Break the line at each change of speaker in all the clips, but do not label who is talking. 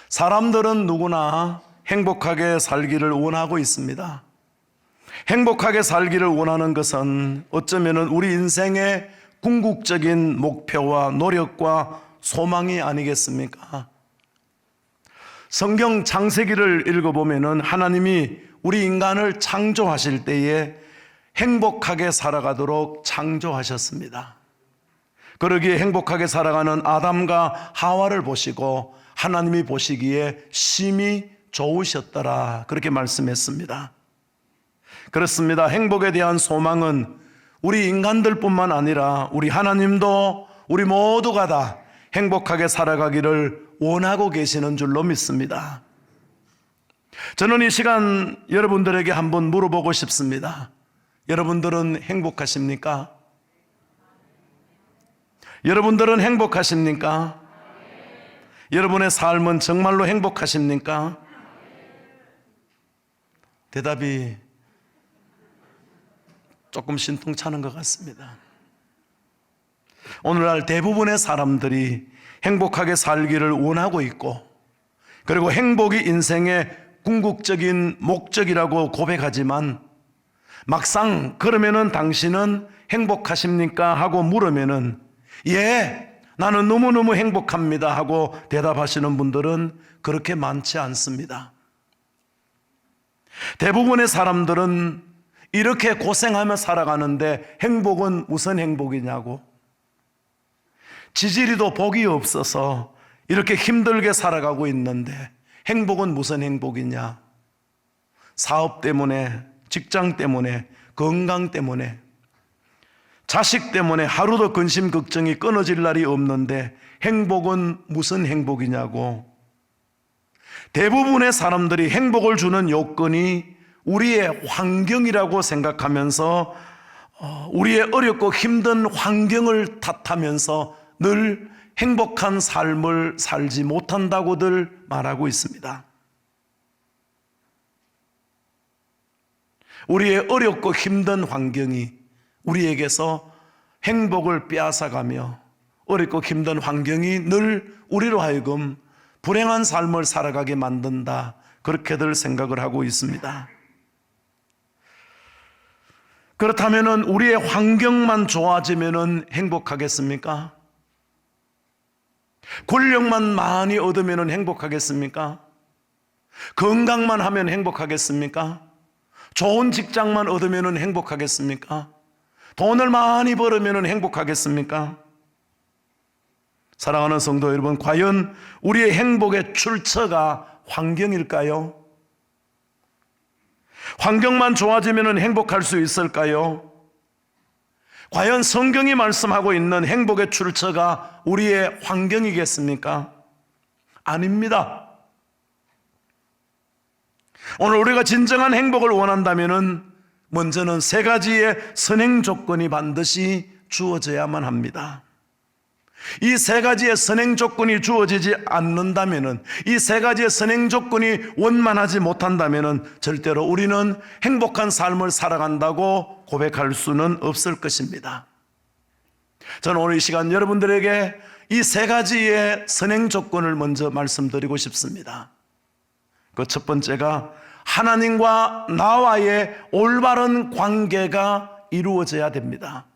사람들은 누구나 행복하게 살기를 원하고 있습니다. 행복하게 살기를 원하는 것은 어쩌면 우리 인생의 궁극적인 목표와 노력과 소망이 아니겠습니까? 성경 창세기를 읽어보면 하나님이 우리 인간을 창조하실 때에 행복하게 살아가도록 창조하셨습니다. 그러기에 행복하게 살아가는 아담과 하와를 보시고 하나님이 보시기에 심히 좋으셨더라, 그렇게 말씀했습니다. 그렇습니다. 행복에 대한 소망은 우리 인간들뿐만 아니라 우리 하나님도 우리 모두가 다 행복하게 살아가기를 원하고 계시는 줄로 믿습니다. 저는 이 시간 여러분들에게 한번 물어보고 싶습니다. 여러분들은 행복하십니까? 여러분들은 행복하십니까? 여러분의 삶은 정말로 행복하십니까? 대답이 조금 신통찮은 것 같습니다. 오늘날 대부분의 사람들이 행복하게 살기를 원하고 있고, 그리고 행복이 인생의 궁극적인 목적이라고 고백하지만 막상 그러면은 당신은 행복하십니까? 하고 물으면은 예, 나는 너무너무 행복합니다 하고 대답하시는 분들은 그렇게 많지 않습니다. 대부분의 사람들은 이렇게 고생하며 살아가는데 행복은 무슨 행복이냐고, 지지리도 복이 없어서 이렇게 힘들게 살아가고 있는데 행복은 무슨 행복이냐? 사업 때문에, 직장 때문에, 건강 때문에, 자식 때문에 하루도 근심 걱정이 끊어질 날이 없는데 행복은 무슨 행복이냐고. 대부분의 사람들이 행복을 주는 요건이 우리의 환경이라고 생각하면서 우리의 어렵고 힘든 환경을 탓하면서 늘 행복한 삶을 살지 못한다고들 말하고 있습니다. 우리의 어렵고 힘든 환경이 우리에게서 행복을 빼앗아가며 어렵고 힘든 환경이 늘 우리로 하여금 불행한 삶을 살아가게 만든다, 그렇게들 생각을 하고 있습니다. 그렇다면 우리의 환경만 좋아지면 행복하겠습니까? 권력만 많이 얻으면 행복하겠습니까? 건강만 하면 행복하겠습니까? 좋은 직장만 얻으면 행복하겠습니까? 돈을 많이 벌으면 행복하겠습니까? 사랑하는 성도 여러분, 과연 우리의 행복의 출처가 환경일까요? 환경만 좋아지면 행복할 수 있을까요? 과연 성경이 말씀하고 있는 행복의 출처가 우리의 환경이겠습니까? 아닙니다. 오늘 우리가 진정한 행복을 원한다면 먼저는 세 가지의 선행 조건이 반드시 주어져야만 합니다. 이 세 가지의 선행 조건이 주어지지 않는다면, 이 세 가지의 선행 조건이 원만하지 못한다면 절대로 우리는 행복한 삶을 살아간다고 고백할 수는 없을 것입니다. 저는 오늘 이 시간 여러분들에게 이 세 가지의 선행 조건을 먼저 말씀드리고 싶습니다. 그 첫 번째가 하나님과 나와의 올바른 관계가 이루어져야 됩니다.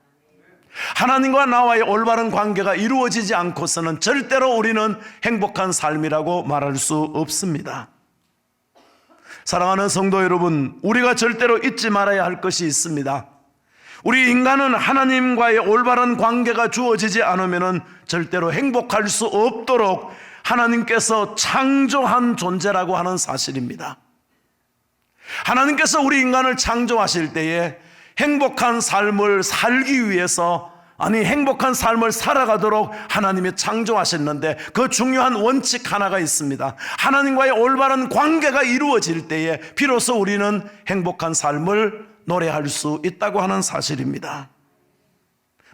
하나님과 나와의 올바른 관계가 이루어지지 않고서는 절대로 우리는 행복한 삶이라고 말할 수 없습니다. 사랑하는 성도 여러분, 우리가 절대로 잊지 말아야 할 것이 있습니다. 우리 인간은 하나님과의 올바른 관계가 주어지지 않으면 절대로 행복할 수 없도록 하나님께서 창조한 존재라고 하는 사실입니다. 하나님께서 우리 인간을 창조하실 때에 행복한 삶을 살기 위해서, 행복한 삶을 살아가도록 하나님이 창조하셨는데 그 중요한 원칙 하나가 있습니다. 하나님과의 올바른 관계가 이루어질 때에 비로소 우리는 행복한 삶을 노래할 수 있다고 하는 사실입니다.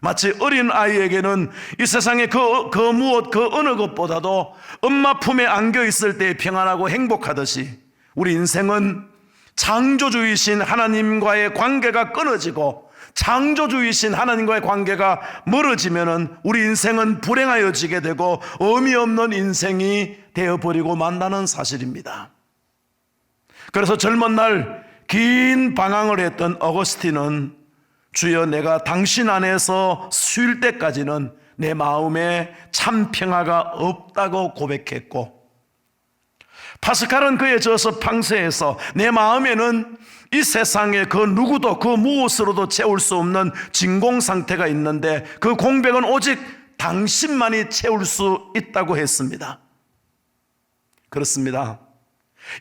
마치 어린 아이에게는 이 세상의 그 무엇 그 어느 것보다도 엄마 품에 안겨 있을 때 평안하고 행복하듯이 우리 인생은 창조주이신 하나님과의 관계가 끊어지고 창조주이신 하나님과의 관계가 멀어지면은 우리 인생은 불행하여지게 되고 의미 없는 인생이 되어버리고 만다는 사실입니다. 그래서 젊은 날 긴 방황을 했던 어거스틴은 주여, 내가 당신 안에서 쉴 때까지는 내 마음에 참 평화가 없다고 고백했고, 파스칼은 그의 저서 팡세에서 내 마음에는 이 세상에 그 누구도 그 무엇으로도 채울 수 없는 진공 상태가 있는데 그 공백은 오직 당신만이 채울 수 있다고 했습니다. 그렇습니다.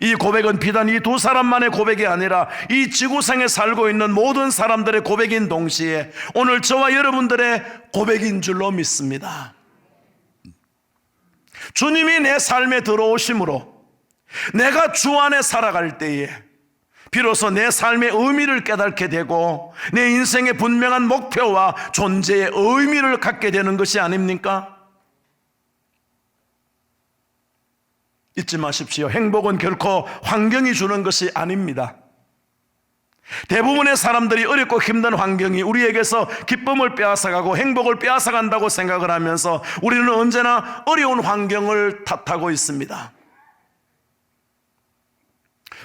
이 고백은 비단 이 두 사람만의 고백이 아니라 이 지구상에 살고 있는 모든 사람들의 고백인 동시에 오늘 저와 여러분들의 고백인 줄로 믿습니다. 주님이 내 삶에 들어오심으로 내가 주 안에 살아갈 때에 비로소 내 삶의 의미를 깨닫게 되고 내 인생의 분명한 목표와 존재의 의미를 갖게 되는 것이 아닙니까? 잊지 마십시오. 행복은 결코 환경이 주는 것이 아닙니다. 대부분의 사람들이 어렵고 힘든 환경이 우리에게서 기쁨을 빼앗아가고 행복을 빼앗아간다고 생각을 하면서 우리는 언제나 어려운 환경을 탓하고 있습니다.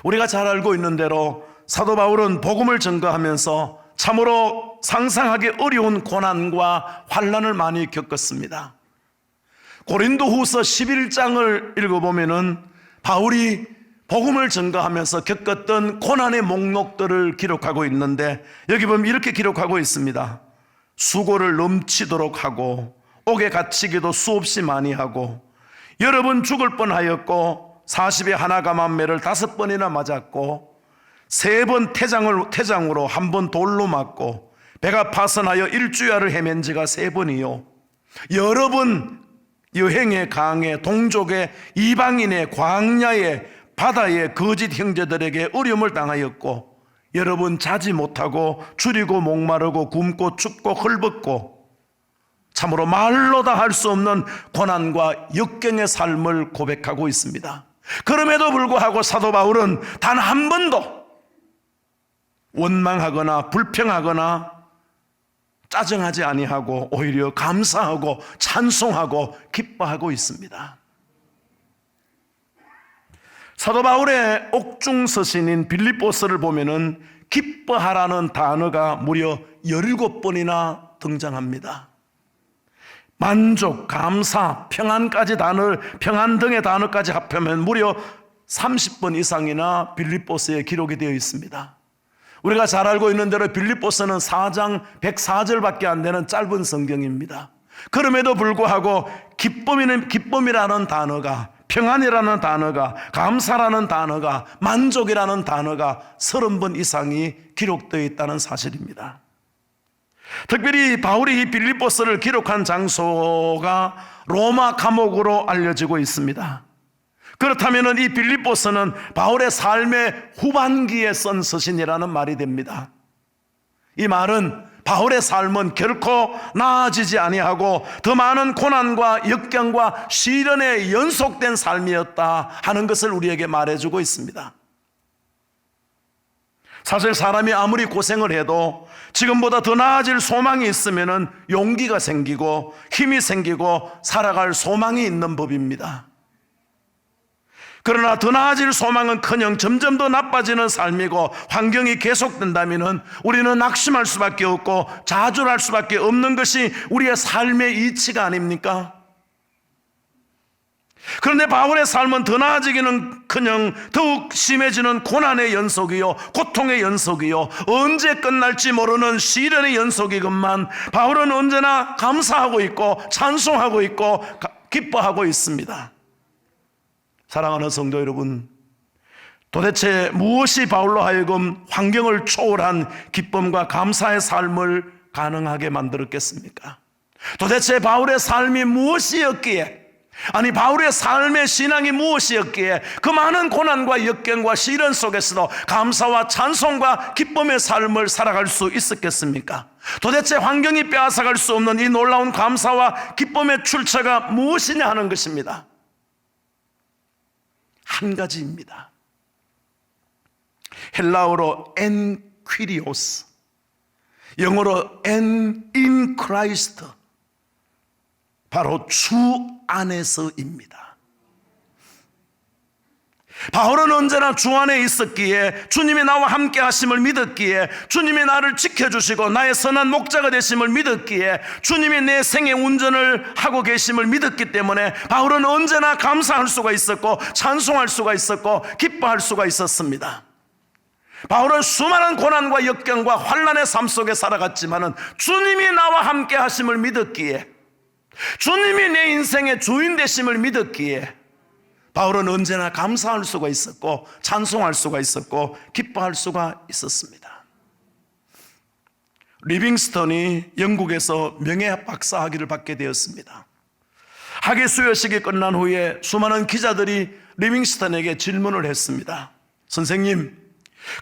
우리가 잘 알고 있는 대로 사도 바울은 복음을 전거하면서 참으로 상상하기 어려운 고난과 환난을 많이 겪었습니다. 고린도후서 11장을 읽어보면은 바울이 복음을 전거하면서 겪었던 고난의 목록들을 기록하고 있는데 여기 보면 이렇게 기록하고 있습니다. 수고를 넘치도록 하고 옥에 갇히기도 수없이 많이 하고 여러 번 죽을 뻔하였고 40에 하나 감한매를 5번이나 맞았고 3번 태장으로 1번 돌로 맞고 배가 파선하여 일주야를 헤맨 지가 3번이요 여러 번 여행의 강에 동족의 이방인의 광야에 바다의 거짓 형제들에게 어려움을 당하였고 여러 번 자지 못하고 줄이고 목마르고 굶고 춥고 헐벗고 참으로 말로 다 할 수 없는 고난과 역경의 삶을 고백하고 있습니다. 그럼에도 불구하고 사도 바울은 단 한 번도 원망하거나 불평하거나 짜증하지 아니하고 오히려 감사하고 찬송하고 기뻐하고 있습니다. 사도 바울의 옥중 서신인 빌립보서를 보면은 기뻐하라는 단어가 무려 17번이나 등장합니다. 만족, 감사, 평안까지 평안 등의 단어까지 합하면 무려 30번 이상이나 빌립보서에 기록이 되어 있습니다. 우리가 잘 알고 있는 대로 빌립보서는 4장 104절밖에 안 되는 짧은 성경입니다. 그럼에도 불구하고 기쁨이라는 단어가, 평안이라는 단어가, 감사라는 단어가, 만족이라는 단어가 30번 이상이 기록되어 있다는 사실입니다. 특별히 바울이 이 빌립보서를 기록한 장소가 로마 감옥으로 알려지고 있습니다. 그렇다면 이 빌립보서는 바울의 삶의 후반기에 쓴 서신이라는 말이 됩니다. 이 말은 바울의 삶은 결코 나아지지 아니하고 더 많은 고난과 역경과 시련에 연속된 삶이었다 하는 것을 우리에게 말해주고 있습니다. 사실 사람이 아무리 고생을 해도 지금보다 더 나아질 소망이 있으면 용기가 생기고 힘이 생기고 살아갈 소망이 있는 법입니다. 그러나 더 나아질 소망은커녕 점점 더 나빠지는 삶이고 환경이 계속된다면 우리는 낙심할 수밖에 없고 좌절할 수밖에 없는 것이 우리의 삶의 이치가 아닙니까? 그런데 바울의 삶은 더 나아지기는커녕 더욱 심해지는 고난의 연속이요 고통의 연속이요 언제 끝날지 모르는 시련의 연속이건만 바울은 언제나 감사하고 있고 찬송하고 있고 기뻐하고 있습니다. 사랑하는 성도 여러분, 도대체 무엇이 바울로 하여금 환경을 초월한 기쁨과 감사의 삶을 가능하게 만들었겠습니까? 도대체 바울의 삶이 무엇이었기에, 아니 바울의 삶의 신앙이 무엇이었기에 그 많은 고난과 역경과 시련 속에서도 감사와 찬송과 기쁨의 삶을 살아갈 수 있었겠습니까? 도대체 환경이 빼앗아갈 수 없는 이 놀라운 감사와 기쁨의 출처가 무엇이냐 하는 것입니다. 한 가지입니다. 헬라어로 엔퀴리오스, 영어로 en in Christ, 바로 주 안에서입니다. 바울은 언제나 주 안에 있었기에, 주님이 나와 함께 하심을 믿었기에, 주님이 나를 지켜주시고 나의 선한 목자가 되심을 믿었기에, 주님이 내 생의 운전을 하고 계심을 믿었기 때문에 바울은 언제나 감사할 수가 있었고 찬송할 수가 있었고 기뻐할 수가 있었습니다. 바울은 수많은 고난과 역경과 환난의 삶 속에 살아갔지만은 주님이 나와 함께 하심을 믿었기에, 주님이 내 인생의 주인 되심을 믿었기에 바울은 언제나 감사할 수가 있었고 찬송할 수가 있었고 기뻐할 수가 있었습니다. 리빙스턴이 영국에서 명예 박사 학위를 받게 되었습니다. 학위 수여식이 끝난 후에 수많은 기자들이 리빙스턴에게 질문을 했습니다. 선생님,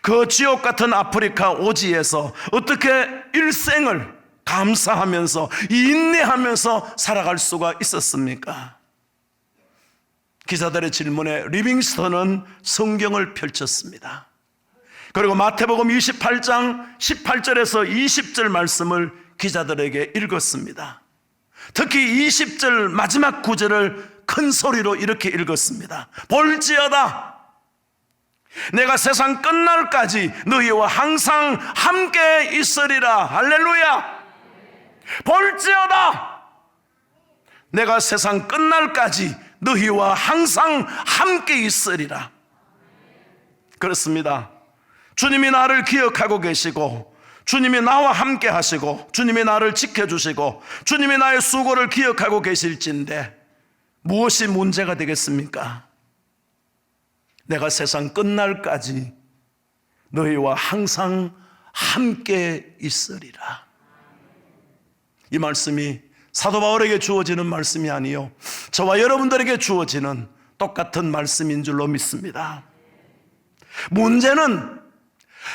그 지옥 같은 아프리카 오지에서 어떻게 일생을 감사하면서 인내하면서 살아갈 수가 있었습니까? 기자들의 질문에 리빙스턴은 성경을 펼쳤습니다. 그리고 마태복음 28장 18절에서 20절 말씀을 기자들에게 읽었습니다. 특히 20절 마지막 구절을 큰 소리로 이렇게 읽었습니다. 볼지어다 내가 세상 끝날까지 너희와 항상 함께 있으리라. 할렐루야. 볼지어다 내가 세상 끝날까지 너희와 항상 함께 있으리라. 그렇습니다. 주님이 나를 기억하고 계시고, 주님이 나와 함께 하시고, 주님이 나를 지켜주시고, 주님이 나의 수고를 기억하고 계실진데 무엇이 문제가 되겠습니까? 내가 세상 끝날까지 너희와 항상 함께 있으리라. 이 말씀이 사도 바울에게 주어지는 말씀이 아니요, 저와 여러분들에게 주어지는 똑같은 말씀인 줄로 믿습니다. 문제는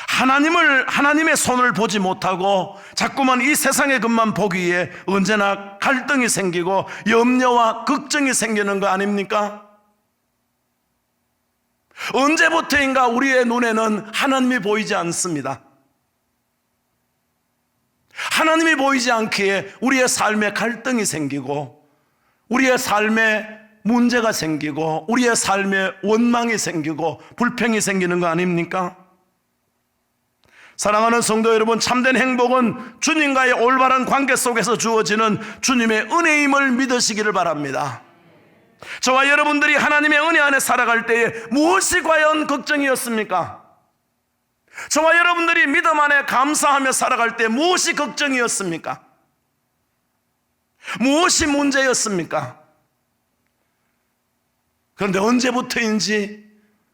하나님의 손을 보지 못하고 자꾸만 이 세상의 것만 보기에 언제나 갈등이 생기고 염려와 걱정이 생기는 거 아닙니까? 언제부터인가 우리의 눈에는 하나님이 보이지 않습니다. 하나님이 보이지 않기에 우리의 삶에 갈등이 생기고, 우리의 삶에 문제가 생기고, 우리의 삶에 원망이 생기고 불평이 생기는 거 아닙니까? 사랑하는 성도 여러분, 참된 행복은 주님과의 올바른 관계 속에서 주어지는 주님의 은혜임을 믿으시기를 바랍니다. 저와 여러분들이 하나님의 은혜 안에 살아갈 때에 무엇이 과연 걱정이었습니까? 저와 여러분들이 믿음 안에 감사하며 살아갈 때 무엇이 걱정이었습니까? 무엇이 문제였습니까? 그런데 언제부터인지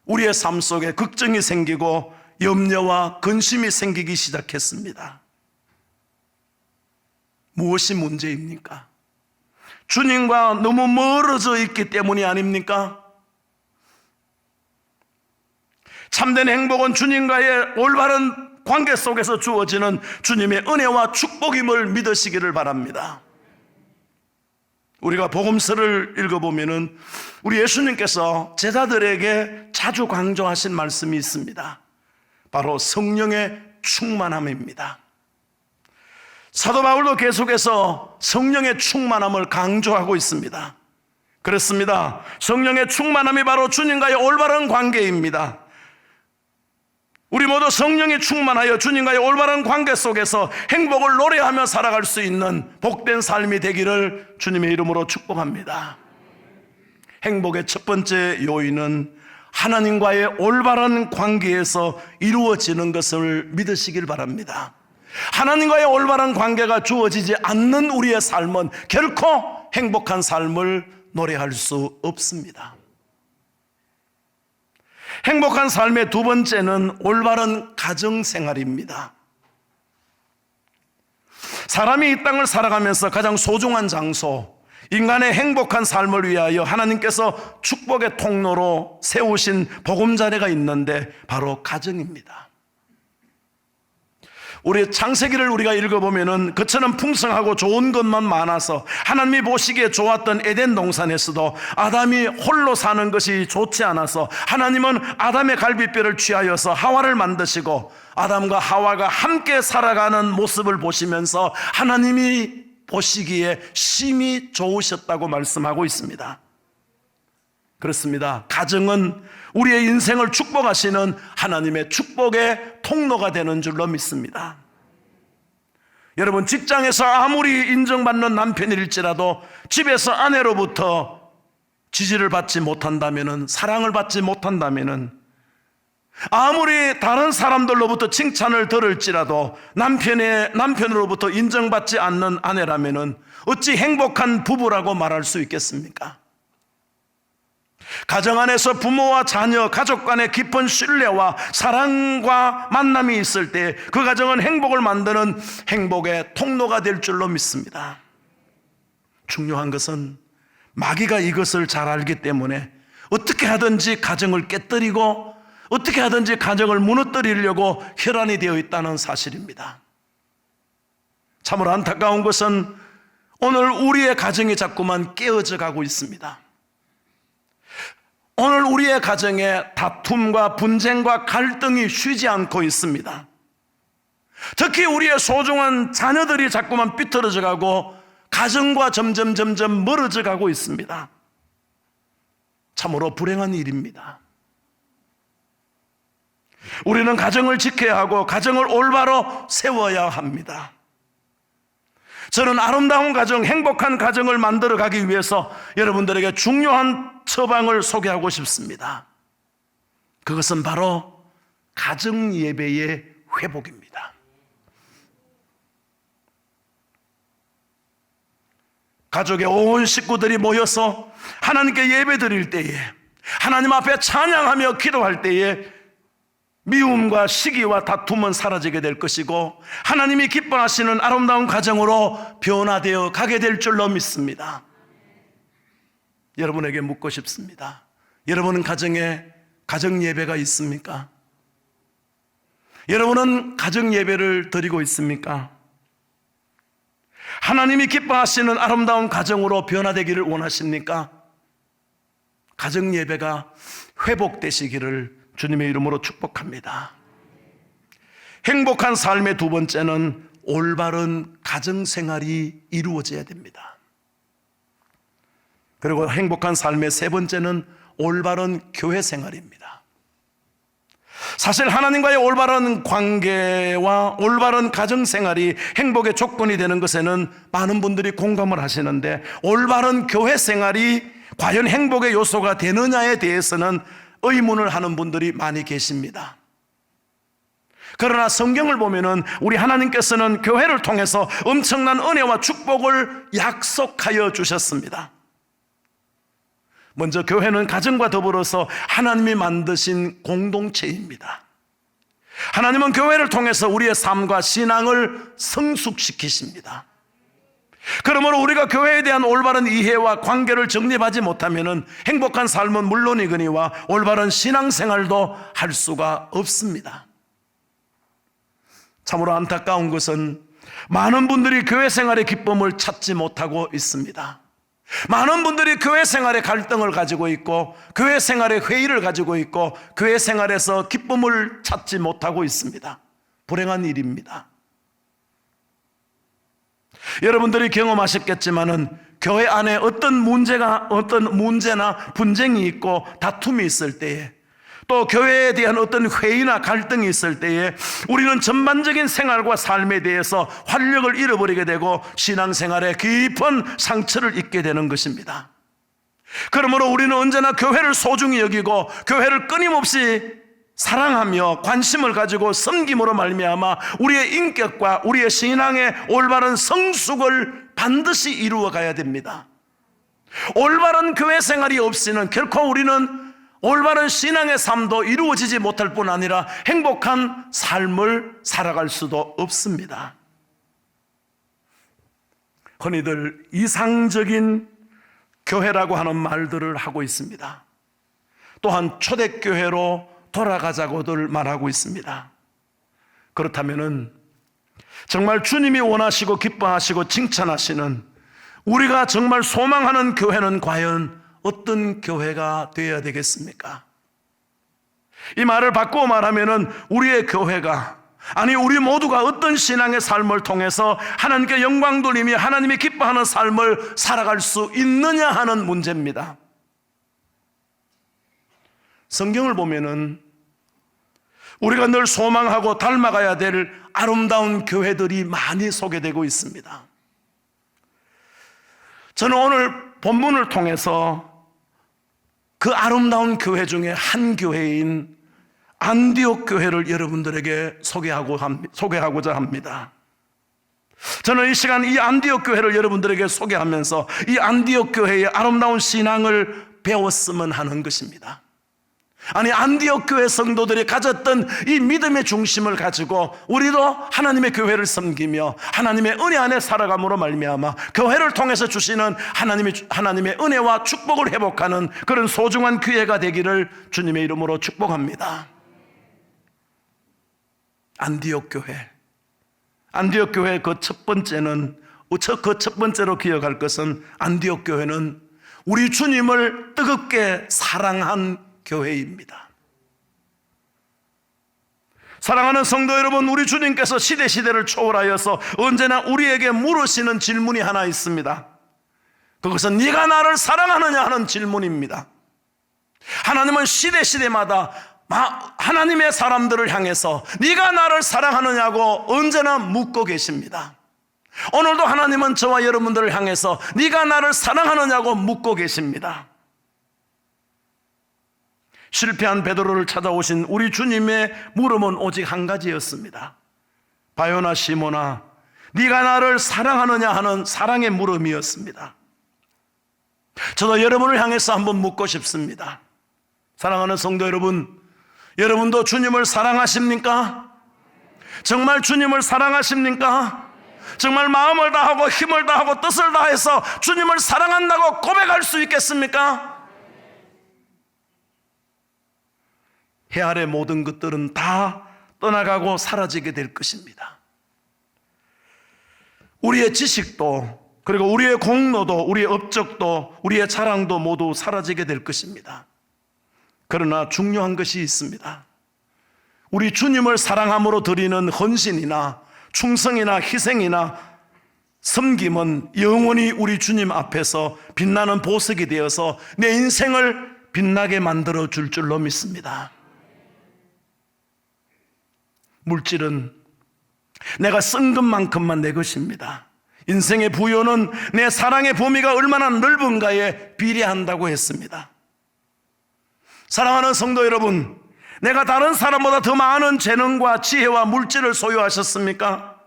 우리의 삶 속에 걱정이 생기고 염려와 근심이 생기기 시작했습니다. 무엇이 문제입니까? 주님과 너무 멀어져 있기 때문이 아닙니까? 참된 행복은 주님과의 올바른 관계 속에서 주어지는 주님의 은혜와 축복임을 믿으시기를 바랍니다. 우리가 복음서를 읽어보면은 우리 예수님께서 제자들에게 자주 강조하신 말씀이 있습니다. 바로 성령의 충만함입니다. 사도 바울도 계속해서 성령의 충만함을 강조하고 있습니다. 그렇습니다. 성령의 충만함이 바로 주님과의 올바른 관계입니다. 우리 모두 성령이 충만하여 주님과의 올바른 관계 속에서 행복을 노래하며 살아갈 수 있는 복된 삶이 되기를 주님의 이름으로 축복합니다. 행복의 첫 번째 요인은 하나님과의 올바른 관계에서 이루어지는 것을 믿으시길 바랍니다. 하나님과의 올바른 관계가 주어지지 않는 우리의 삶은 결코 행복한 삶을 노래할 수 없습니다. 행복한 삶의 두 번째는 올바른 가정생활입니다. 사람이 이 땅을 살아가면서 가장 소중한 장소, 인간의 행복한 삶을 위하여 하나님께서 축복의 통로로 세우신 보금자리가 있는데 바로 가정입니다. 우리 창세기를 우리가 읽어보면은 그처럼 풍성하고 좋은 것만 많아서 하나님이 보시기에 좋았던 에덴 동산에서도 아담이 홀로 사는 것이 좋지 않아서 하나님은 아담의 갈비뼈를 취하여서 하와를 만드시고 아담과 하와가 함께 살아가는 모습을 보시면서 하나님이 보시기에 심히 좋으셨다고 말씀하고 있습니다. 그렇습니다. 가정은 우리의 인생을 축복하시는 하나님의 축복의 통로가 되는 줄로 믿습니다. 여러분, 직장에서 아무리 인정받는 남편일지라도 집에서 아내로부터 지지를 받지 못한다면은, 사랑을 받지 못한다면은, 아무리 다른 사람들로부터 칭찬을 들을지라도 남편으로부터 인정받지 않는 아내라면은 어찌 행복한 부부라고 말할 수 있겠습니까? 가정 안에서 부모와 자녀, 가족 간의 깊은 신뢰와 사랑과 만남이 있을 때 그 가정은 행복을 만드는 행복의 통로가 될 줄로 믿습니다. 중요한 것은 마귀가 이것을 잘 알기 때문에 어떻게 하든지 가정을 깨뜨리고 어떻게 하든지 가정을 무너뜨리려고 혈안이 되어 있다는 사실입니다. 참으로 안타까운 것은 오늘 우리의 가정이 자꾸만 깨어져 가고 있습니다. 오늘 우리의 가정에 다툼과 분쟁과 갈등이 쉬지 않고 있습니다. 특히 우리의 소중한 자녀들이 자꾸만 삐뚤어져 가고 가정과 점점 멀어져 가고 있습니다. 참으로 불행한 일입니다. 우리는 가정을 지켜야 하고 가정을 올바로 세워야 합니다. 저는 아름다운 가정, 행복한 가정을 만들어 가기 위해서 여러분들에게 중요한 처방을 소개하고 싶습니다. 그것은 바로 가정 예배의 회복입니다. 가족의 온 식구들이 모여서 하나님께 예배 드릴 때에, 하나님 앞에 찬양하며 기도할 때에 미움과 시기와 다툼은 사라지게 될 것이고 하나님이 기뻐하시는 아름다운 가정으로 변화되어 가게 될 줄로 믿습니다. 여러분에게 묻고 싶습니다. 여러분은 가정에 가정 예배가 있습니까? 여러분은 가정 예배를 드리고 있습니까? 하나님이 기뻐하시는 아름다운 가정으로 변화되기를 원하십니까? 가정 예배가 회복되시기를 주님의 이름으로 축복합니다. 행복한 삶의 두 번째는 올바른 가정생활이 이루어져야 됩니다. 그리고 행복한 삶의 세 번째는 올바른 교회생활입니다. 사실 하나님과의 올바른 관계와 올바른 가정생활이 행복의 조건이 되는 것에는 많은 분들이 공감을 하시는데, 올바른 교회생활이 과연 행복의 요소가 되느냐에 대해서는 의문을 하는 분들이 많이 계십니다. 그러나 성경을 보면은 우리 하나님께서는 교회를 통해서 엄청난 은혜와 축복을 약속하여 주셨습니다. 먼저 교회는 가정과 더불어서 하나님이 만드신 공동체입니다. 하나님은 교회를 통해서 우리의 삶과 신앙을 성숙시키십니다. 그러므로 우리가 교회에 대한 올바른 이해와 관계를 정립하지 못하면 행복한 삶은 물론이거니와 올바른 신앙생활도 할 수가 없습니다. 참으로 안타까운 것은 많은 분들이 교회 생활의 기쁨을 찾지 못하고 있습니다. 많은 분들이 교회 생활의 갈등을 가지고 있고 교회 생활의 회의를 가지고 있고 교회 생활에서 기쁨을 찾지 못하고 있습니다. 불행한 일입니다. 여러분들이 경험하셨겠지만은 교회 안에 어떤 문제나 분쟁이 있고 다툼이 있을 때에, 또 교회에 대한 어떤 회의나 갈등이 있을 때에 우리는 전반적인 생활과 삶에 대해서 활력을 잃어버리게 되고 신앙생활에 깊은 상처를 입게 되는 것입니다. 그러므로 우리는 언제나 교회를 소중히 여기고 교회를 끊임없이 사랑하며 관심을 가지고 섬김으로 말미암아 우리의 인격과 우리의 신앙의 올바른 성숙을 반드시 이루어 가야 됩니다. 올바른 교회 생활이 없이는 결코 우리는 올바른 신앙의 삶도 이루어지지 못할 뿐 아니라 행복한 삶을 살아갈 수도 없습니다. 흔히들 이상적인 교회라고 하는 말들을 하고 있습니다. 또한 초대교회로 돌아가자고들 말하고 있습니다. 그렇다면은 정말 주님이 원하시고 기뻐하시고 칭찬하시는, 우리가 정말 소망하는 교회는 과연 어떤 교회가 되어야 되겠습니까? 이 말을 바꾸어 말하면은 우리의 교회가, 아니 우리 모두가 어떤 신앙의 삶을 통해서 하나님께 영광 돌리며 하나님이 기뻐하는 삶을 살아갈 수 있느냐 하는 문제입니다. 성경을 보면은 우리가 늘 소망하고 닮아가야 될 아름다운 교회들이 많이 소개되고 있습니다. 저는 오늘 본문을 통해서 그 아름다운 교회 중에 한 교회인 안디옥 교회를 여러분들에게 소개하고자 합니다. 저는 이 시간 이 안디옥 교회를 여러분들에게 소개하면서 이 안디옥 교회의 아름다운 신앙을 배웠으면 하는 것입니다. 아니, 안디옥 교회 성도들이 가졌던 이 믿음의 중심을 가지고 우리도 하나님의 교회를 섬기며 하나님의 은혜 안에 살아감으로 말미암아 교회를 통해서 주시는 하나님의 은혜와 축복을 회복하는 그런 소중한 기회가 되기를 주님의 이름으로 축복합니다. 안디옥 교회, 안디옥 교회의 그 첫 번째로 기억할 것은 안디옥 교회는 우리 주님을 뜨겁게 사랑한 교회입니다. 사랑하는 성도 여러분, 우리 주님께서 시대를 초월하여서 언제나 우리에게 물으시는 질문이 하나 있습니다. 그것은 네가 나를 사랑하느냐 하는 질문입니다. 하나님은 시대마다 하나님의 사람들을 향해서 네가 나를 사랑하느냐고 언제나 묻고 계십니다. 오늘도 하나님은 저와 여러분들을 향해서 네가 나를 사랑하느냐고 묻고 계십니다. 실패한 베드로를 찾아오신 우리 주님의 물음은 오직 한 가지였습니다. 바요나 시몬아, 네가 나를 사랑하느냐 하는 사랑의 물음이었습니다. 저도 여러분을 향해서 한번 묻고 싶습니다. 사랑하는 성도 여러분, 여러분도 주님을 사랑하십니까? 정말 주님을 사랑하십니까? 정말 마음을 다하고 힘을 다하고 뜻을 다해서 주님을 사랑한다고 고백할 수 있겠습니까? 해 아래 모든 것들은 다 떠나가고 사라지게 될 것입니다. 우리의 지식도, 그리고 우리의 공로도, 우리의 업적도, 우리의 자랑도 모두 사라지게 될 것입니다. 그러나 중요한 것이 있습니다. 우리 주님을 사랑함으로 드리는 헌신이나 충성이나 희생이나 섬김은 영원히 우리 주님 앞에서 빛나는 보석이 되어서 내 인생을 빛나게 만들어 줄 줄로 믿습니다. 물질은 내가 쓴 것만큼만 내 것입니다. 인생의 부여는 내 사랑의 범위가 얼마나 넓은가에 비례한다고 했습니다. 사랑하는 성도 여러분, 내가 다른 사람보다 더 많은 재능과 지혜와 물질을 소유하셨습니까?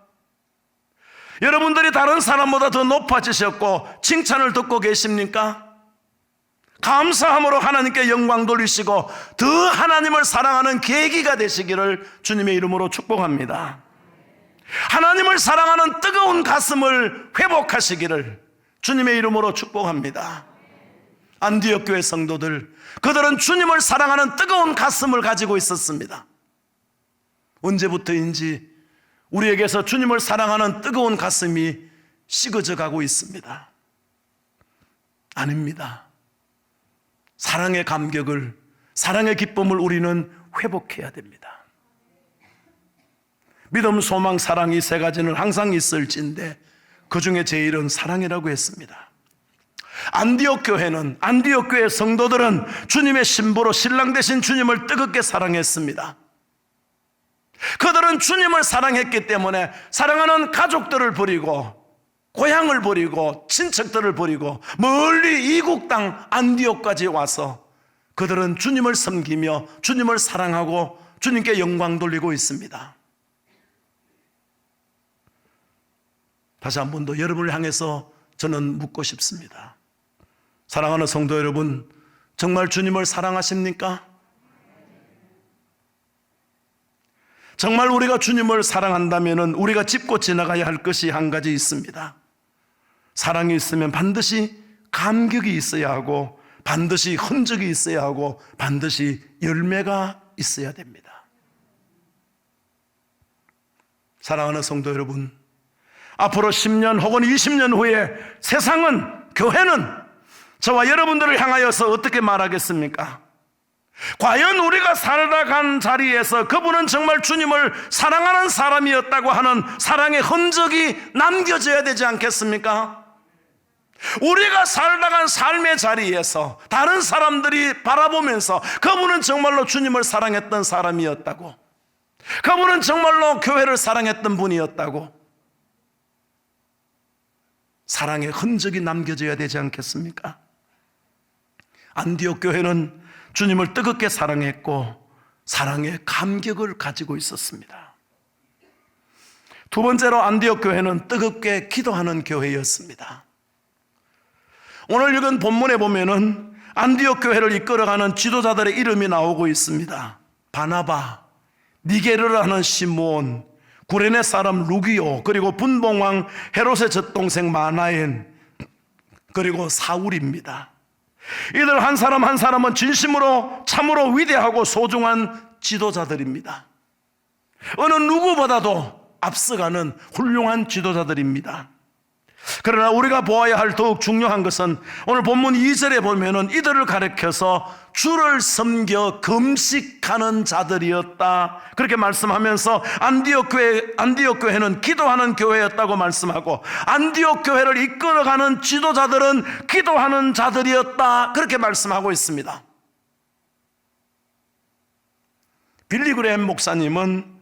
여러분들이 다른 사람보다 더 높아지셨고 칭찬을 듣고 계십니까? 감사함으로 하나님께 영광 돌리시고 더 하나님을 사랑하는 계기가 되시기를 주님의 이름으로 축복합니다. 하나님을 사랑하는 뜨거운 가슴을 회복하시기를 주님의 이름으로 축복합니다. 안디옥 교회 성도들, 그들은 주님을 사랑하는 뜨거운 가슴을 가지고 있었습니다. 언제부터인지 우리에게서 주님을 사랑하는 뜨거운 가슴이 식어져 가고 있습니다. 아닙니다. 사랑의 감격을, 사랑의 기쁨을 우리는 회복해야 됩니다. 믿음, 소망, 사랑 이 세 가지는 항상 있을진데 그 중에 제일은 사랑이라고 했습니다. 안디옥 교회 성도들은 주님의 신부로 신랑 되신 주님을 뜨겁게 사랑했습니다. 그들은 주님을 사랑했기 때문에 사랑하는 가족들을 버리고 고향을 버리고 친척들을 버리고 멀리 이국 땅 안디옥까지 와서 그들은 주님을 섬기며 주님을 사랑하고 주님께 영광 돌리고 있습니다. 다시 한 번 더 여러분을 향해서 저는 묻고 싶습니다. 사랑하는 성도 여러분, 정말 주님을 사랑하십니까? 정말 우리가 주님을 사랑한다면 우리가 짚고 지나가야 할 것이 한 가지 있습니다. 사랑이 있으면 반드시 감격이 있어야 하고 반드시 흔적이 있어야 하고 반드시 열매가 있어야 됩니다. 사랑하는 성도 여러분, 앞으로 10년 혹은 20년 후에 세상은, 교회는 저와 여러분들을 향하여서 어떻게 말하겠습니까? 과연 우리가 살다 간 자리에서 그분은 정말 주님을 사랑하는 사람이었다고 하는 사랑의 흔적이 남겨져야 되지 않겠습니까? 우리가 살다간 삶의 자리에서 다른 사람들이 바라보면서 그분은 정말로 주님을 사랑했던 사람이었다고, 그분은 정말로 교회를 사랑했던 분이었다고, 사랑의 흔적이 남겨져야 되지 않겠습니까? 안디옥 교회는 주님을 뜨겁게 사랑했고 사랑의 감격을 가지고 있었습니다. 두 번째로 안디옥 교회는 뜨겁게 기도하는 교회였습니다. 오늘 읽은 본문에 보면은 안디옥 교회를 이끌어가는 지도자들의 이름이 나오고 있습니다. 바나바, 니게르라는 시므온, 구레네 사람 루기오, 그리고 분봉왕 헤롯의 젖동생 마나엔, 그리고 사울입니다. 이들 한 사람 한 사람은 진심으로 참으로 위대하고 소중한 지도자들입니다. 어느 누구보다도 앞서가는 훌륭한 지도자들입니다. 그러나 우리가 보아야 할 더욱 중요한 것은 오늘 본문 2절에 보면은 이들을 가리켜서 주를 섬겨 금식하는 자들이었다, 그렇게 말씀하면서 안디옥 교회는 기도하는 교회였다고 말씀하고, 안디옥 교회를 이끌어가는 지도자들은 기도하는 자들이었다, 그렇게 말씀하고 있습니다. 빌리 그레햄 목사님은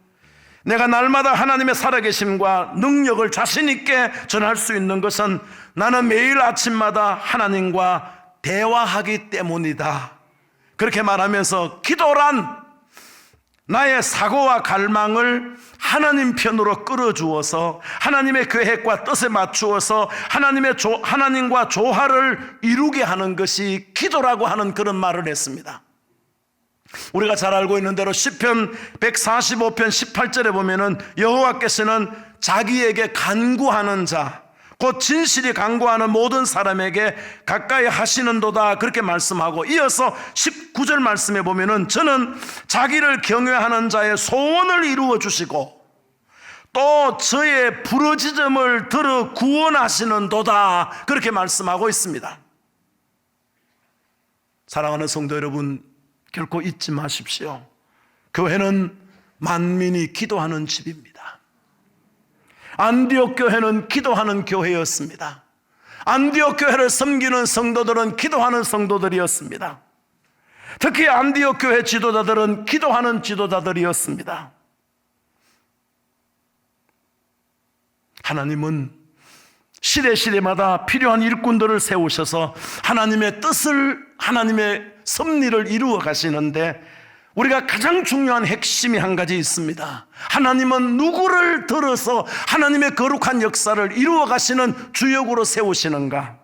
내가 날마다 하나님의 살아계심과 능력을 자신 있게 전할 수 있는 것은 나는 매일 아침마다 하나님과 대화하기 때문이다, 그렇게 말하면서 기도란 나의 사고와 갈망을 하나님 편으로 끌어주어서 하나님의 계획과 뜻에 맞추어서 하나님과 조화를 이루게 하는 것이 기도라고 하는 그런 말을 했습니다. 우리가 잘 알고 있는 대로 시편 145편 18절에 보면은 여호와께서는 자기에게 간구하는 자, 곧 진실이 간구하는 모든 사람에게 가까이 하시는도다, 그렇게 말씀하고, 이어서 19절 말씀에 보면은 저는 자기를 경외하는 자의 소원을 이루어 주시고 또 저의 부르짖음을 들어 구원하시는도다, 그렇게 말씀하고 있습니다. 사랑하는 성도 여러분, 결코 잊지 마십시오. 교회는 만민이 기도하는 집입니다. 안디옥 교회는 기도하는 교회였습니다. 안디옥 교회를 섬기는 성도들은 기도하는 성도들이었습니다. 특히 안디옥 교회 지도자들은 기도하는 지도자들이었습니다. 하나님은 시대마다 필요한 일꾼들을 세우셔서 하나님의 뜻을, 하나님의 섭리를 이루어 가시는데 우리가 가장 중요한 핵심이 한 가지 있습니다. 하나님은 누구를 들어서 하나님의 거룩한 역사를 이루어 가시는 주역으로 세우시는가?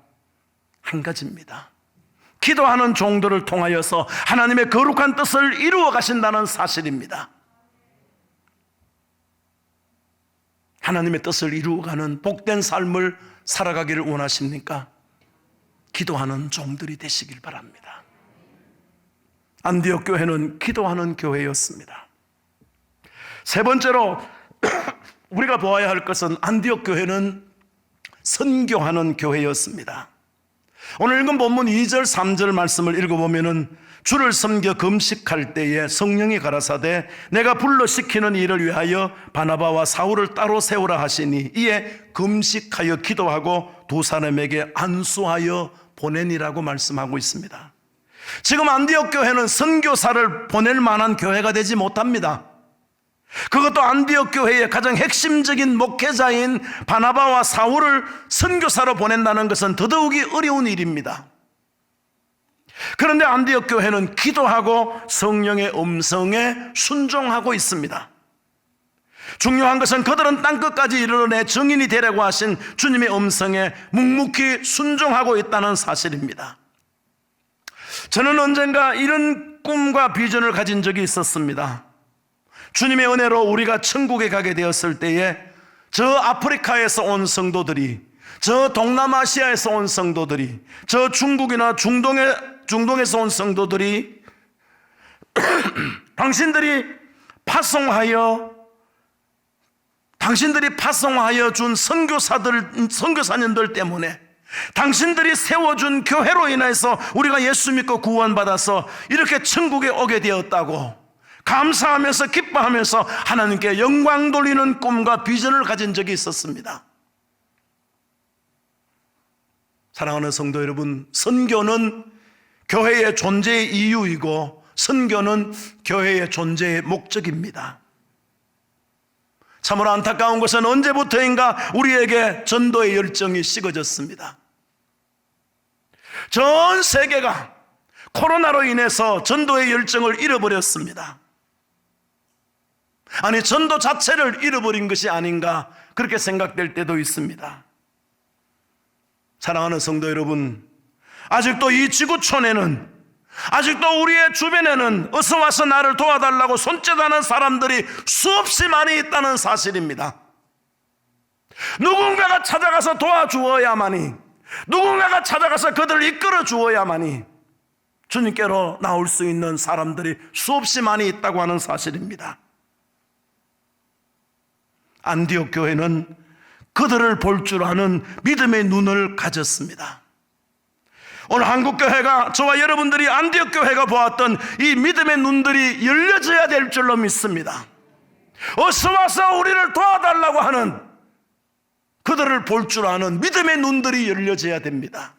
한 가지입니다. 기도하는 종들을 통하여서 하나님의 거룩한 뜻을 이루어 가신다는 사실입니다. 하나님의 뜻을 이루어가는 복된 삶을 살아가기를 원하십니까? 기도하는 종들이 되시길 바랍니다. 안디옥 교회는 기도하는 교회였습니다. 세 번째로 우리가 보아야 할 것은 안디옥 교회는 선교하는 교회였습니다. 오늘 읽은 본문 2절 3절 말씀을 읽어보면은 주를 섬겨 금식할 때에 성령이 가라사대 내가 불러 시키는 일을 위하여 바나바와 사울을 따로 세우라 하시니 이에 금식하여 기도하고 두 사람에게 안수하여 보내니라고 말씀하고 있습니다. 지금 안디옥 교회는 선교사를 보낼 만한 교회가 되지 못합니다. 그것도 안디옥 교회의 가장 핵심적인 목회자인 바나바와 사울을 선교사로 보낸다는 것은 더더욱이 어려운 일입니다. 그런데 안디옥 교회는 기도하고 성령의 음성에 순종하고 있습니다. 중요한 것은 그들은 땅끝까지 이르러내 증인이 되려고 하신 주님의 음성에 묵묵히 순종하고 있다는 사실입니다. 저는 언젠가 이런 꿈과 비전을 가진 적이 있었습니다. 주님의 은혜로 우리가 천국에 가게 되었을 때에 저 아프리카에서 온 성도들이, 저 동남아시아에서 온 성도들이, 저 중국이나 중동에서 온 성도들이 당신들이 파송하여 준 선교사님들 때문에, 당신들이 세워준 교회로 인해서 우리가 예수 믿고 구원받아서 이렇게 천국에 오게 되었다고 감사하면서 기뻐하면서 하나님께 영광 돌리는 꿈과 비전을 가진 적이 있었습니다. 사랑하는 성도 여러분, 선교는 교회의 존재의 이유이고 선교는 교회의 존재의 목적입니다. 참으로 안타까운 것은 언제부터인가 우리에게 전도의 열정이 식어졌습니다. 전 세계가 코로나로 인해서 전도의 열정을 잃어버렸습니다. 아니, 전도 자체를 잃어버린 것이 아닌가 그렇게 생각될 때도 있습니다. 사랑하는 성도 여러분, 아직도 이 지구촌에는, 아직도 우리의 주변에는 어서 와서 나를 도와달라고 손짓하는 사람들이 수없이 많이 있다는 사실입니다. 누군가가 찾아가서 도와주어야만이, 누군가가 찾아가서 그들을 이끌어 주어야만이 주님께로 나올 수 있는 사람들이 수없이 많이 있다고 하는 사실입니다. 안디옥 교회는 그들을 볼 줄 아는 믿음의 눈을 가졌습니다. 오늘 한국교회가, 저와 여러분들이 안디옥 교회가 보았던 이 믿음의 눈들이 열려져야 될 줄로 믿습니다. 어서 와서 우리를 도와달라고 하는, 그들을 볼 줄 아는 믿음의 눈들이 열려져야 됩니다.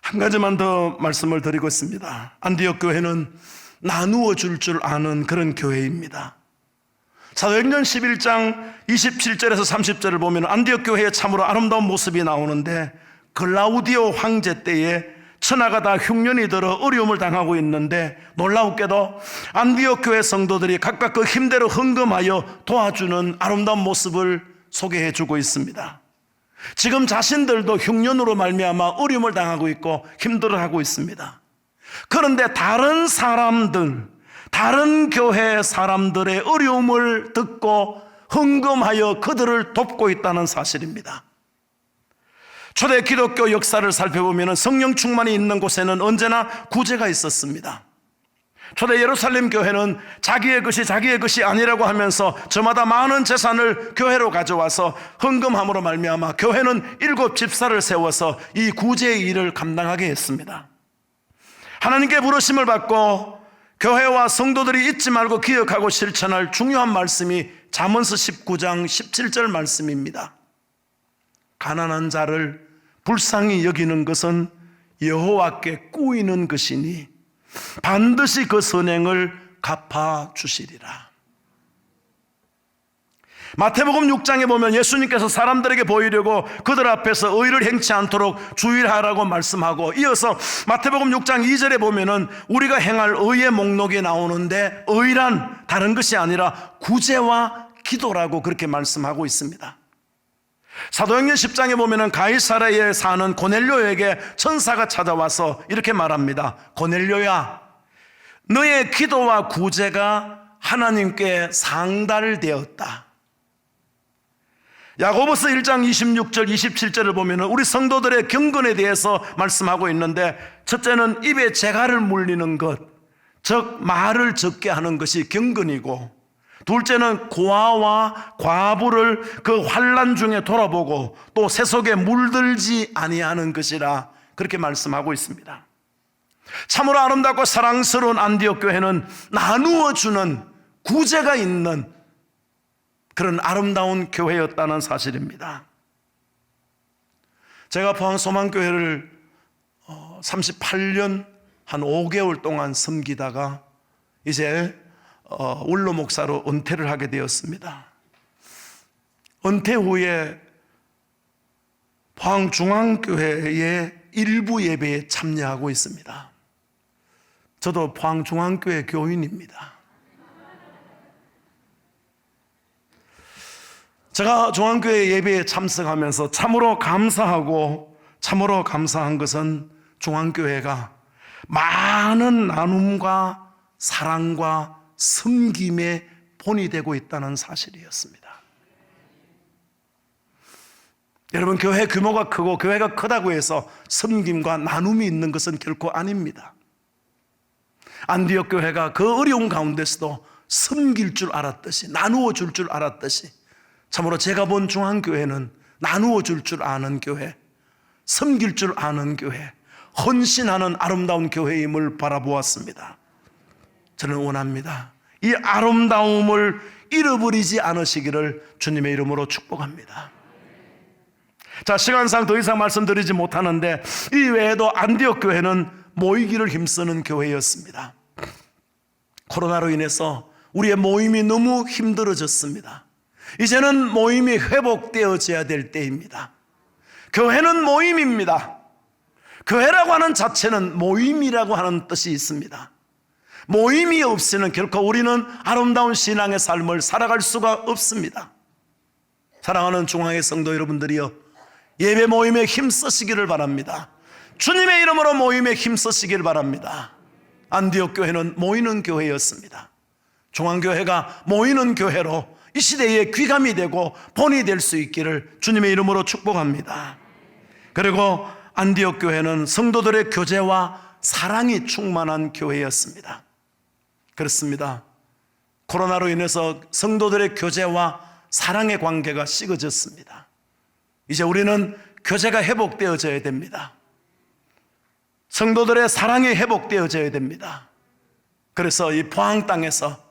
한 가지만 더 말씀을 드리고 있습니다. 안디옥 교회는 나누어 줄 아는 그런 교회입니다. 사도행전 11장 27절에서 30절을 보면 안디옥 교회의 참으로 아름다운 모습이 나오는데, 글라우디오 황제 때에 천하가 다 흉년이 들어 어려움을 당하고 있는데, 놀라웠게도 안디옥 교회 성도들이 각각 그 힘대로 헌금하여 도와주는 아름다운 모습을 소개해 주고 있습니다. 지금 자신들도 흉년으로 말미암아 어려움을 당하고 있고 힘들어하고 있습니다. 그런데 다른 사람들, 다른 교회 사람들의 어려움을 듣고 헌금하여 그들을 돕고 있다는 사실입니다. 초대 기독교 역사를 살펴보면 성령 충만이 있는 곳에는 언제나 구제가 있었습니다. 초대 예루살렘 교회는 자기의 것이 아니라고 하면서 저마다 많은 재산을 교회로 가져와서 헌금함으로 말미암아 교회는 7 집사를 세워서 이 구제의 일을 감당하게 했습니다. 하나님께 부르심을 받고 교회와 성도들이 잊지 말고 기억하고 실천할 중요한 말씀이 잠언서 19장 17절 말씀입니다. 가난한 자를 불쌍히 여기는 것은 여호와께 꾸이는 것이니 반드시 그 선행을 갚아주시리라. 마태복음 6장에 보면 예수님께서 사람들에게 보이려고 그들 앞에서 의를 행치 않도록 주의하라고 말씀하고, 이어서 마태복음 6장 2절에 보면은 우리가 행할 의의 목록이 나오는데, 의란 다른 것이 아니라 구제와 기도라고 그렇게 말씀하고 있습니다. 사도행전 10장에 보면은 가이사랴에 사는 고넬료에게 천사가 찾아와서 이렇게 말합니다. 고넬료야, 너의 기도와 구제가 하나님께 상달되었다. 야고보서 1장 26절 27절을 보면 우리 성도들의 경건에 대해서 말씀하고 있는데, 첫째는 입에 재갈을 물리는 것, 즉 말을 적게 하는 것이 경건이고, 둘째는 고아와 과부를 그 환난 중에 돌아보고 또 세속에 물들지 아니하는 것이라 그렇게 말씀하고 있습니다. 참으로 아름답고 사랑스러운 안디옥 교회는 나누어 주는, 구제가 있는 그런 아름다운 교회였다는 사실입니다. 제가 포항 소망교회를 38년 한 5개월 동안 섬기다가 이제 원로 목사로 은퇴를 하게 되었습니다. 은퇴 후에 포항 중앙교회의 일부 예배에 참여하고 있습니다. 저도 포항 중앙교회 교인입니다. 제가 중앙교회 예배에 참석하면서 참으로 감사하고 참으로 감사한 것은 중앙교회가 많은 나눔과 사랑과 섬김의 본이 되고 있다는 사실이었습니다. 여러분, 교회 규모가 크고 교회가 크다고 해서 섬김과 나눔이 있는 것은 결코 아닙니다. 안디옥 교회가 그 어려운 가운데서도 섬길 줄 알았듯이, 나누어 줄 알았듯이, 참으로 제가 본 중앙교회는 나누어 줄 아는 교회, 섬길 줄 아는 교회, 헌신하는 아름다운 교회임을 바라보았습니다. 저는 원합니다. 이 아름다움을 잃어버리지 않으시기를 주님의 이름으로 축복합니다. 자, 시간상 더 이상 말씀드리지 못하는데 이 외에도 안디옥 교회는 모이기를 힘쓰는 교회였습니다. 코로나로 인해서 우리의 모임이 너무 힘들어졌습니다. 이제는 모임이 회복되어져야 될 때입니다. 교회는 모임입니다. 교회라고 하는 자체는 모임이라고 하는 뜻이 있습니다. 모임이 없이는 결코 우리는 아름다운 신앙의 삶을 살아갈 수가 없습니다. 사랑하는 중앙의 성도 여러분들이여, 예배 모임에 힘쓰시기를 바랍니다. 주님의 이름으로 모임에 힘쓰시기를 바랍니다. 안디옥 교회는 모이는 교회였습니다. 중앙교회가 모이는 교회로 이 시대에 귀감이 되고 본이 될 수 있기를 주님의 이름으로 축복합니다. 그리고 안디옥 교회는 성도들의 교제와 사랑이 충만한 교회였습니다. 그렇습니다. 코로나로 인해서 성도들의 교제와 사랑의 관계가 식어졌습니다. 이제 우리는 교제가 회복되어져야 됩니다. 성도들의 사랑이 회복되어져야 됩니다. 그래서 이 포항 땅에서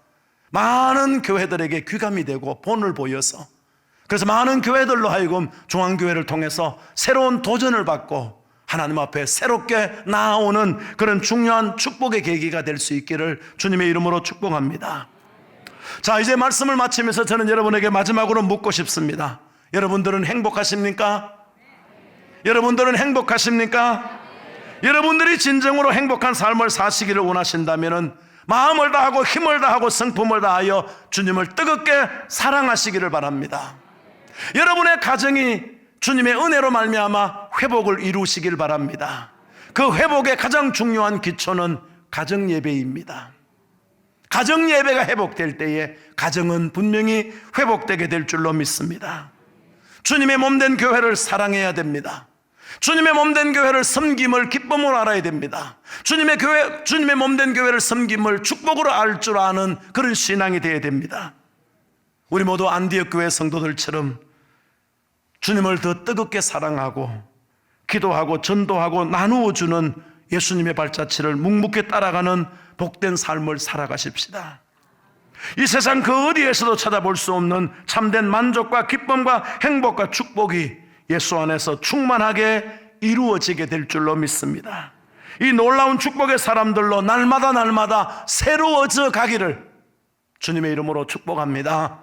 많은 교회들에게 귀감이 되고 본을 보여서, 그래서 많은 교회들로 하여금 중앙교회를 통해서 새로운 도전을 받고 하나님 앞에 새롭게 나아오는 그런 중요한 축복의 계기가 될 수 있기를 주님의 이름으로 축복합니다. 자, 이제 말씀을 마치면서 저는 여러분에게 마지막으로 묻고 싶습니다. 여러분들은 행복하십니까? 여러분들은 행복하십니까? 여러분들이 진정으로 행복한 삶을 사시기를 원하신다면 마음을 다하고 힘을 다하고 성품을 다하여 주님을 뜨겁게 사랑하시기를 바랍니다. 여러분의 가정이 주님의 은혜로 말미암아 회복을 이루시길 바랍니다. 그 회복의 가장 중요한 기초는 가정 예배입니다. 가정 예배가 회복될 때에 가정은 분명히 회복되게 될 줄로 믿습니다. 주님의 몸된 교회를 사랑해야 됩니다. 주님의 몸된 교회를 섬김을 기쁨으로 알아야 됩니다. 주님의 몸된 교회를 섬김을 축복으로 알 줄 아는 그런 신앙이 되어야 됩니다. 우리 모두 안디옥 교회 성도들처럼 주님을 더 뜨겁게 사랑하고 기도하고 전도하고 나누어 주는 예수님의 발자취를 묵묵히 따라가는 복된 삶을 살아가십시다. 이 세상 그 어디에서도 찾아볼 수 없는 참된 만족과 기쁨과 행복과 축복이 예수 안에서 충만하게 이루어지게 될 줄로 믿습니다. 이 놀라운 축복의 사람들로 날마다 새로워져 가기를 주님의 이름으로 축복합니다.